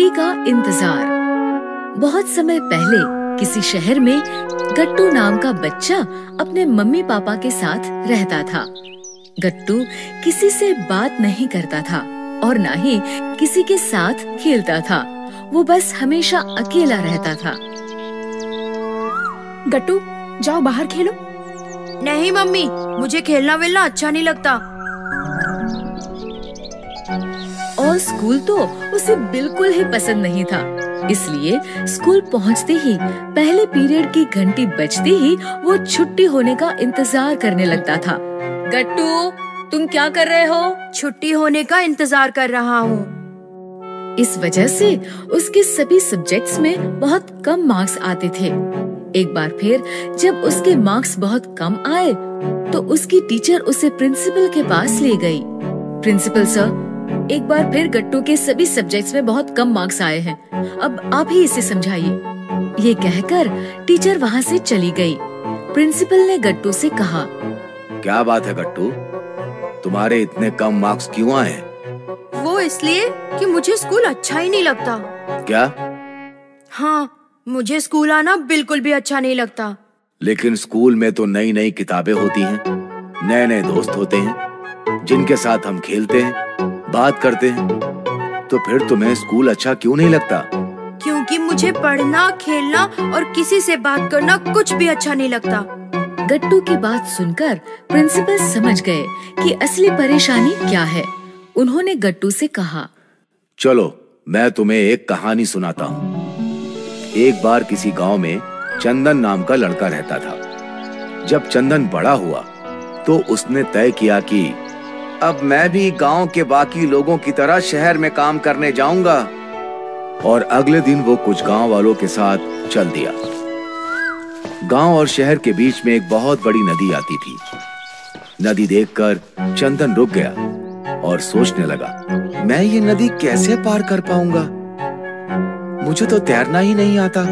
छुट्टी का इंतजार। बहुत समय पहले किसी शहर में गट्टू नाम का बच्चा अपने मम्मी पापा के साथ रहता था। गट्टू किसी से बात नहीं करता था और ना ही किसी के साथ खेलता था। वो बस हमेशा अकेला रहता था। गट्टू, जाओ बाहर खेलो। नहीं मम्मी, मुझे खेलना वेलना अच्छा नहीं लगता। और स्कूल तो उसे बिल्कुल ही पसंद नहीं था। इसलिए स्कूल पहुंचते ही पहले पीरियड की घंटी बजते ही वो छुट्टी होने का इंतजार करने लगता था। गट्टू, तुम क्या कर रहे हो? छुट्टी होने का इंतजार कर रहा हूँ। इस वजह से उसके सभी सब्जेक्ट्स में बहुत कम मार्क्स आते थे। एक बार फिर जब उसके मार्क्स बहुत कम आए तो उसकी टीचर उसे प्रिंसिपल के पास ले गई। प्रिंसिपल सर, एक बार फिर गट्टू के सभी सब्जेक्ट्स में बहुत कम मार्क्स आए हैं। अब आप ही इसे समझाइए। ये कहकर टीचर वहाँ से चली गई। प्रिंसिपल ने गट्टू से कहा, क्या बात है गट्टू, तुम्हारे इतने कम मार्क्स क्यों आए? वो इसलिए कि मुझे स्कूल अच्छा ही नहीं लगता। क्या? हाँ, मुझे स्कूल आना बिल्कुल भी अच्छा नहीं लगता। लेकिन स्कूल में तो नई नई किताबें होती हैं, नए नए दोस्त होते हैं जिनके साथ हम खेलते हैं, बात करते हैं। तो फिर तुम्हें स्कूल अच्छा क्यों नहीं लगता? क्योंकि मुझे पढ़ना, खेलना और किसी से बात करना कुछ भी अच्छा नहीं लगता। गट्टू की बात सुनकर प्रिंसिपल समझ गए कि असली परेशानी क्या है। उन्होंने गट्टू से कहा, चलो मैं तुम्हें एक कहानी सुनाता हूँ। एक बार किसी गांव में चंदन नाम का लड़का रहता था। जब चंदन बड़ा हुआ तो उसने तय किया कि अब मैं भी गांव के बाकी लोगों की तरह शहर में काम करने जाऊंगा। और अगले दिन वो कुछ गांव वालों के साथ चल दिया। गांव और शहर के बीच में एक बहुत बड़ी नदी आती थी। नदी देखकर चंदन रुक गया और सोचने लगा, मैं ये नदी कैसे पार कर पाऊंगा? मुझे तो तैरना ही नहीं आता।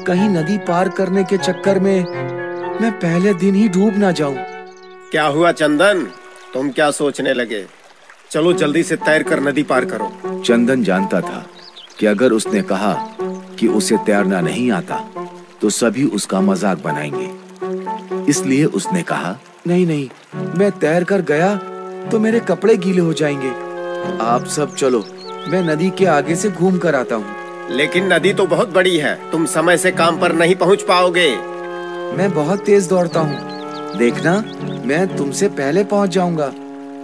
कहीं नदी पार करने के चक्कर में मैं पहले दिन ही डूब ना जाऊं। क्या हुआ चंदन, तुम क्या सोचने लगे? चलो जल्दी से तैर कर नदी पार करो। चंदन जानता था कि अगर उसने कहा कि उसे तैरना नहीं आता तो सभी उसका मजाक बनाएंगे। इसलिए उसने कहा, नहीं नहीं, मैं तैर कर गया तो मेरे कपड़े गीले हो जाएंगे। आप सब चलो, मैं नदी के आगे से घूम कर आता हूँ। लेकिन नदी तो बहुत बड़ी है, तुम समय से काम पर नहीं पहुँच पाओगे। मैं बहुत तेज दौड़ता हूँ, देखना मैं तुमसे पहले पहुँच जाऊंगा।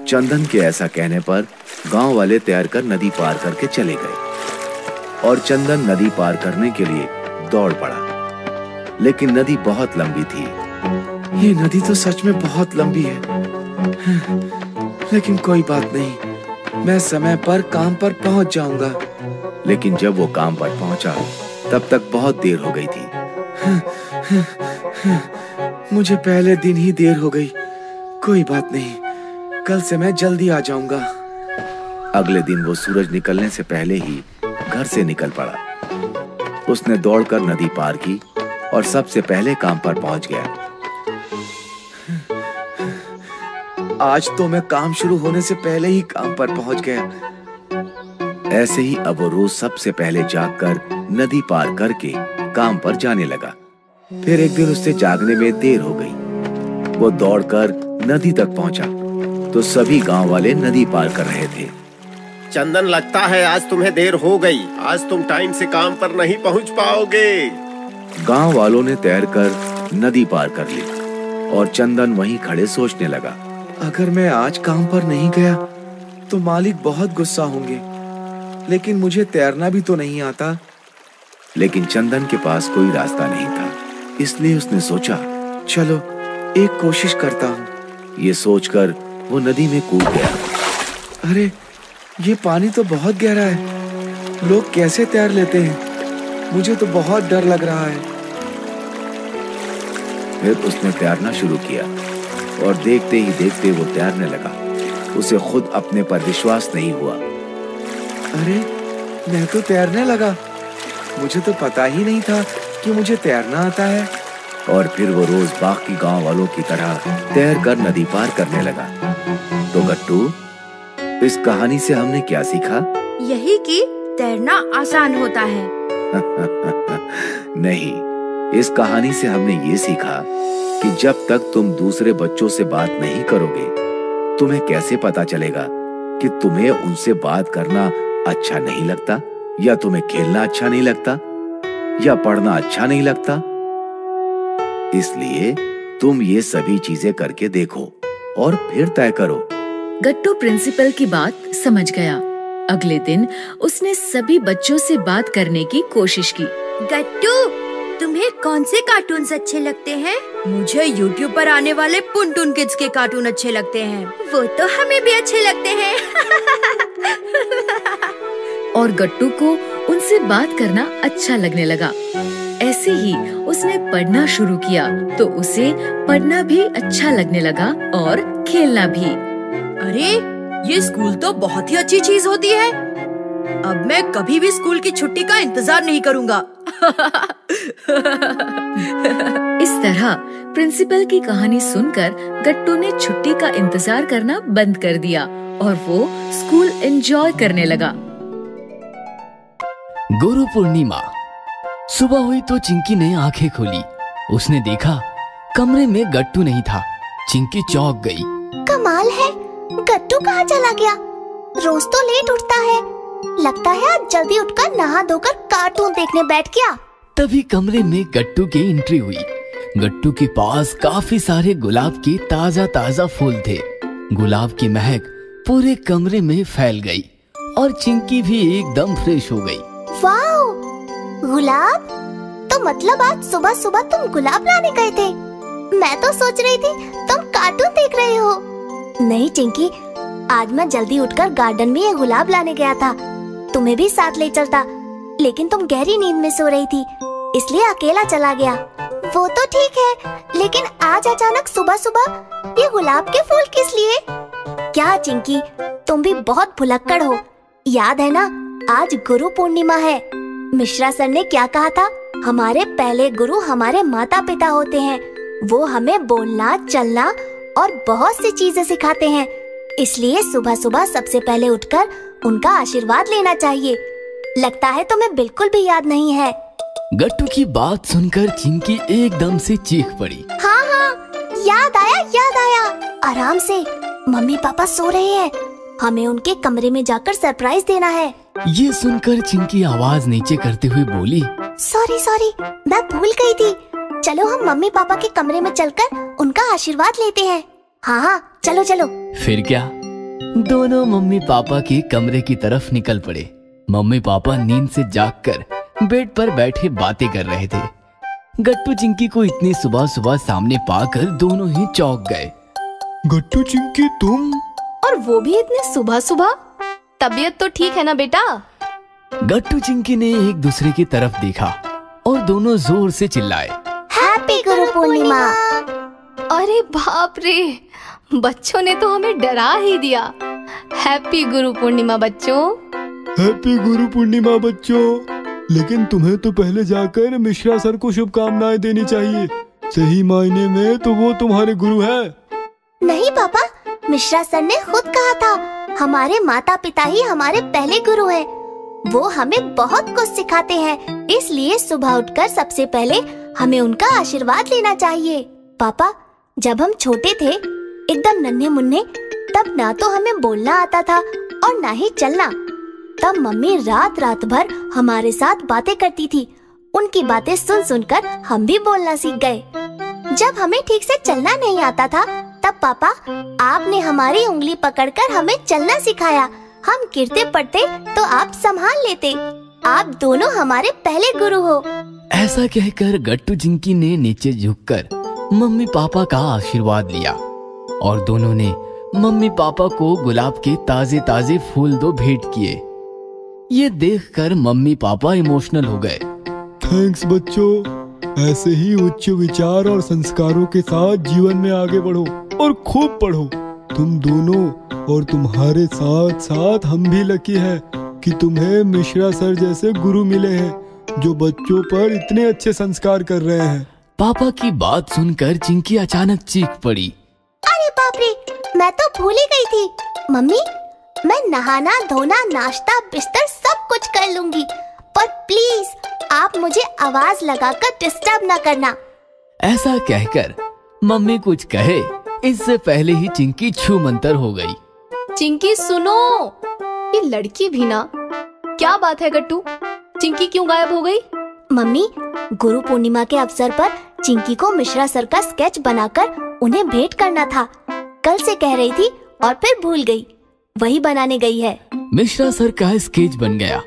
चंदन के ऐसा कहने पर गांव वाले तैर कर नदी पार करके चले गए और चंदन नदी पार करने के लिए दौड़ पड़ा। लेकिन नदी बहुत लंबी थी। ये नदी तो सच में बहुत लंबी है, लेकिन कोई बात नहीं, मैं समय पर काम पर पहुंच जाऊंगा। लेकिन जब वो काम पर पहुंचा तब तक बहुत देर हो गई थी। मुझे पहले दिन ही देर हो गई। कोई बात नहीं, कल से मैं जल्दी आ जाऊंगा। अगले दिन वो सूरज निकलने से पहले ही घर से निकल पड़ा। उसने दौड़कर नदी पार की और सबसे पहले काम पर पहुंच गया। आज तो मैं काम शुरू होने से पहले ही काम पर पहुंच गया। ऐसे ही अब वो रोज सबसे पहले जागकर नदी पार करके काम पर जाने लगा। फिर एक दिन उससे जागने में देर हो गई। वो दौड़कर नदी तक पहुंचा तो सभी गांव वाले नदी पार कर रहे थे। चंदन, लगता है आज तुम्हें देर हो गई। आज तुम टाइम से काम पर नहीं पहुंच पाओगे। गांव वालों ने तैरकर नदी पार कर ली और चंदन वहीं खड़े सोचने लगा, अगर मैं आज काम पर नहीं गया तो मालिक बहुत गुस्सा होंगे। लेकिन मुझे तैरना भी तो नहीं आता। लेकिन चंदन के पास कोई रास्ता नहीं था, इसलिए उसने सोचा, चलो एक कोशिश करता हूँ। ये सोचकर वो नदी में कूद गया। अरे, ये पानी तो बहुत गहरा है। लोग कैसे तैर लेते हैं? मुझे तो बहुत डर लग रहा है। फिर उसने तैरना शुरू किया और देखते ही देखते वो तैरने लगा। उसे खुद अपने पर विश्वास नहीं हुआ। अरे, मैं तो तैरने लगा। मुझे तो पता ही नहीं था कि मुझे तैरना आता है। और फिर वो रोज बाकी गांव वालों की तरह तैरकर नदी पार करने लगा। तो गट्टू, इस कहानी से हमने क्या सीखा? यही कि तैरना आसान होता है। नहीं, इस कहानी से हमने ये सीखा कि जब तक तुम दूसरे बच्चों से बात नहीं करोगे, तुम्हें कैसे पता चलेगा कि तुम्हें उनसे बात करना अच्छा नहीं लगता, या तुम्हें खेलना अच्छा नहीं लगता, या पढ़ना अच्छा नहीं लगता। इसलिए तुम ये सभी चीजें करके देखो और फिर तय करो। गट्टू प्रिंसिपल की बात समझ गया। अगले दिन उसने सभी बच्चों से बात करने की कोशिश की। गट्टू, तुम्हें कौन से कार्टून्स अच्छे लगते हैं? मुझे YouTube पर आने वाले पुनटून किड्स के कार्टून अच्छे लगते हैं। वो तो हमें भी अच्छे लगते हैं। और गट्टू को उनसे बात करना अच्छा लगने लगा। ऐसे ही उसने पढ़ना शुरू किया तो उसे पढ़ना भी अच्छा लगने लगा और खेलना भी। अरे, ये स्कूल तो बहुत ही अच्छी चीज होती है। अब मैं कभी भी स्कूल की छुट्टी का इंतजार नहीं करूँगा। इस तरह प्रिंसिपल की कहानी सुनकर गट्टू ने छुट्टी का इंतजार करना बंद कर दिया और वो स्कूल एंजॉय करने लगा। गुरु पूर्णिमा। सुबह हुई तो चिंकी ने आंखें खोली। उसने देखा कमरे में गट्टू नहीं था। चिंकी चौंक गई। कमाल है, गट्टू कहाँ चला गया? रोज तो लेट उठता है। लगता है आज जल्दी उठकर नहा धोकर कार्टून देखने बैठ गया। तभी कमरे में गट्टू की एंट्री हुई। गट्टू के पास काफी सारे गुलाब के ताजा ताजा फूल थे। गुलाब की महक पूरे कमरे में फैल गई और चिंकी भी एकदम फ्रेश हो गई। वाओ, गुलाब? तो मतलब आज सुबह सुबह तुम गुलाब लाने गए थे? मैं तो सोच रही थी तुम कार्टून देख रहे हो। नहीं चिंकी, आज मैं जल्दी उठकर गार्डन में ये गुलाब लाने गया था। तुम्हें भी साथ ले चलता, लेकिन तुम गहरी नींद में सो रही थी, इसलिए अकेला चला गया। वो तो ठीक है, लेकिन आज अचानक सुबह सुबह ये गुलाब के फूल किस लिए? क्या चिंकी, तुम भी बहुत भुलक्कड़ हो। याद है ना, आज गुरु पूर्णिमा है। मिश्रा सर ने क्या कहा था? हमारे पहले गुरु हमारे माता पिता होते हैं। वो हमें बोलना, चलना और बहुत सी चीजें सिखाते हैं। इसलिए सुबह सुबह सबसे पहले उठकर उनका आशीर्वाद लेना चाहिए। लगता है तुम्हें बिल्कुल भी याद नहीं है। गट्टू की बात सुनकर चिंकी एकदम से चीख पड़ी। हाँ हाँ, याद आया याद आया। आराम से, मम्मी पापा सो रहे हैं। हमें उनके कमरे में जाकर सरप्राइज देना है। ये सुनकर चिंकी आवाज नीचे करते हुए बोली, सॉरी सॉरी, मैं भूल गई थी। चलो हम मम्मी पापा के कमरे में चलकर उनका आशीर्वाद लेते हैं। हाँ हाँ, चलो चलो। फिर क्या, दोनों मम्मी पापा के कमरे की तरफ निकल पड़े। मम्मी पापा नींद से जागकर बेड पर बैठे बातें कर रहे थे। गट्टू चिंकी को इतनी सुबह सुबह सामने पाकर दोनों ही चौंक गए। गट्टू, चिंकी, तुम? और वो भी इतने सुबह सुबह? तबीयत तो ठीक है ना बेटा? गट्टू चिंकी ने एक दूसरे की तरफ देखा और दोनों जोर से चिल्लाए, हैप्पी गुरु पूर्णिमा। अरे बाप रे, बच्चों ने तो हमें डरा ही दिया। हैप्पी गुरु पूर्णिमा बच्चों। हैप्पी गुरु पूर्णिमा बच्चों। लेकिन तुम्हें तो पहले जाकर मिश्रा सर को शुभकामनाएं देनी चाहिए। सही मायने में तो वो तुम्हारे गुरु है। नहीं पापा, मिश्रा सर ने खुद कहा था हमारे माता पिता ही हमारे पहले गुरु हैं। वो हमें बहुत कुछ सिखाते हैं, इसलिए सुबह उठकर सबसे पहले हमें उनका आशीर्वाद लेना चाहिए। पापा, जब हम छोटे थे, एकदम नन्हे मुन्ने, तब ना तो हमें बोलना आता था और ना ही चलना। तब मम्मी रात रात भर हमारे साथ बातें करती थी। उनकी बातें सुन सुनकर हम भी बोलना सीख गए। जब हमें ठीक से चलना नहीं आता था, तब पापा आपने हमारी उंगली पकड़कर हमें चलना सिखाया। हम गिरते पड़ते तो आप संभाल लेते। आप दोनों हमारे पहले गुरु हो। ऐसा कहकर गट्टू चिंकी ने नीचे झुककर मम्मी पापा का आशीर्वाद लिया और दोनों ने मम्मी पापा को गुलाब के ताजे ताजे फूल दो भेंट किए। ये देखकर मम्मी पापा इमोशनल हो गए। थैंक्स बच्चों, ऐसे ही उच्च विचार और संस्कारों के साथ जीवन में आगे बढ़ो और खूब पढ़ो। तुम दोनों और तुम्हारे साथ साथ हम भी लकी हैं कि तुम्हें मिश्रा सर जैसे गुरु मिले हैं जो बच्चों पर इतने अच्छे संस्कार कर रहे हैं। पापा की बात सुनकर चिंकी अचानक चीख पड़ी। अरे बाप रे, मैं तो भूल ही गई थी। मम्मी, मैं नहाना धोना नाश्ता बिस्तर सब सब कुछ कर लूंगी, पर प्लीज आप मुझे आवाज लगाकर डिस्टर्ब ना करना। ऐसा कहकर मम्मी कुछ कहे इससे पहले ही चिंकी छू मंतर हो गई। चिंकी सुनो, ये लड़की भी ना, क्या बात है गट्टू, चिंकी क्यों गायब हो गई? मम्मी, गुरु पूर्णिमा के अवसर पर चिंकी को मिश्रा सर का स्केच बनाकर उन्हें भेंट करना था। कल से कह रही थी और फिर भूल गई, वही बनाने गई है। मिश्रा सर का स्केच बन गया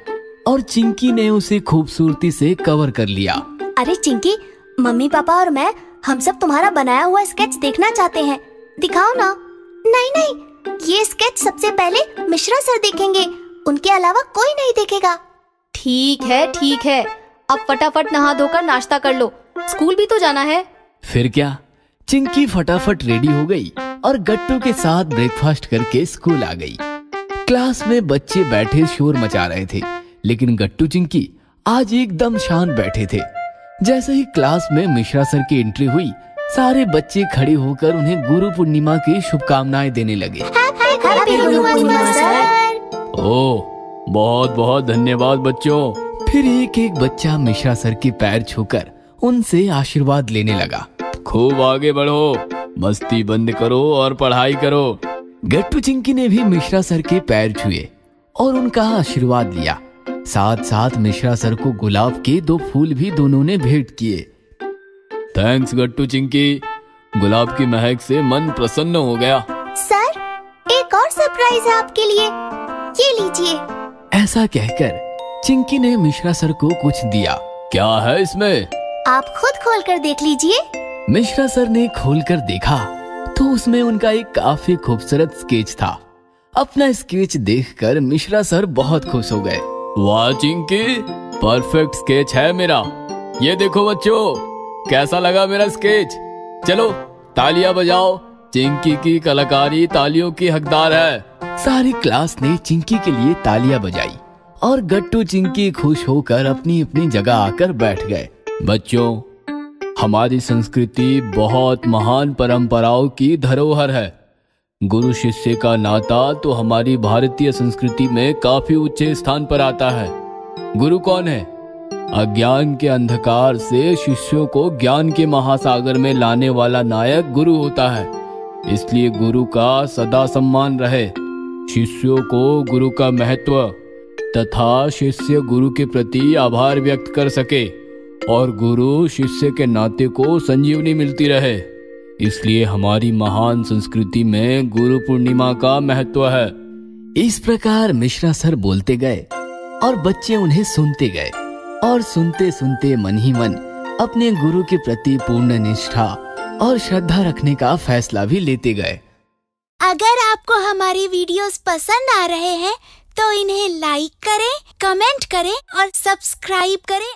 और चिंकी ने उसे खूबसूरती से कवर कर लिया। अरे चिंकी, मम्मी पापा और मैं हम सब तुम्हारा बनाया हुआ स्केच देखना चाहते हैं, दिखाओ ना। नहीं नहीं, ये स्केच सबसे पहले मिश्रा सर देखेंगे, उनके अलावा कोई नहीं देखेगा। ठीक है, अब फटाफट नहा धोकर नाश्ता कर लो, स्कूल भी तो जाना है। फिर क्या, चिंकी फटाफट रेडी हो गई और गट्टू के साथ ब्रेकफास्ट करके स्कूल आ गई। क्लास में बच्चे बैठे शोर मचा रहे थे, लेकिन गट्टू चिंकी आज एकदम शांत बैठे थे। जैसे ही क्लास में मिश्रा सर की एंट्री हुई, सारे बच्चे खड़े होकर उन्हें गुरु पूर्णिमा की शुभकामनाएं देने लगे। Happy Guru Purnima sir. ओह, बहुत बहुत धन्यवाद बच्चों। फिर एक एक बच्चा मिश्रा सर के पैर छूकर उनसे आशीर्वाद लेने लगा। खूब आगे बढ़ो, मस्ती बंद करो और पढ़ाई करो। गट्टू चिंकी ने भी मिश्रा सर के पैर छुए और उनका आशीर्वाद लिया। साथ साथ मिश्रा सर को गुलाब के 2 फूल भी दोनों ने भेंट किए। थैंक्स गट्टू चिंकी, गुलाब की महक से मन प्रसन्न हो गया। सर, एक और सरप्राइज है आपके लिए, ये लीजिए। ऐसा कहकर चिंकी ने मिश्रा सर को कुछ दिया। क्या है इसमें? आप खुद खोल कर देख लीजिए। मिश्रा सर ने खोलकर देखा तो उसमें उनका एक काफी खूबसूरत स्केच था। अपना स्केच देखकर मिश्रा सर बहुत खुश हो गए। वाह चिंकी, परफेक्ट स्केच है मेरा। ये देखो बच्चों, कैसा लगा मेरा स्केच? चलो तालियां बजाओ, चिंकी की कलाकारी तालियों की हकदार है। सारी क्लास ने चिंकी के लिए तालियां बजाई और गट्टू चिंकी खुश होकर अपनी अपनी जगह आकर बैठ गए। बच्चों, हमारी संस्कृति बहुत महान परंपराओं की धरोहर है। गुरु शिष्य का नाता तो हमारी भारतीय संस्कृति में काफी ऊंचे स्थान पर आता है। गुरु कौन है? अज्ञान के अंधकार से शिष्यों को ज्ञान के महासागर में लाने वाला नायक गुरु होता है। इसलिए गुरु का सदा सम्मान रहे। शिष्यों को गुरु का महत्व तथा शिष्य गुरु के प्रति आभार व्यक्त कर सके और गुरु शिष्य के नाते को संजीवनी मिलती रहे। इसलिए हमारी महान संस्कृति में गुरु पूर्णिमा का महत्व है। इस प्रकार मिश्रा सर बोलते गए और बच्चे उन्हें सुनते गए और सुनते सुनते मन ही मन अपने गुरु के प्रति पूर्ण निष्ठा और श्रद्धा रखने का फैसला भी लेते गए। अगर आपको हमारी वीडियोस पसंद आ रहे हैं तो इन्हें लाइक करें, कमेंट करें और सब्सक्राइब करें।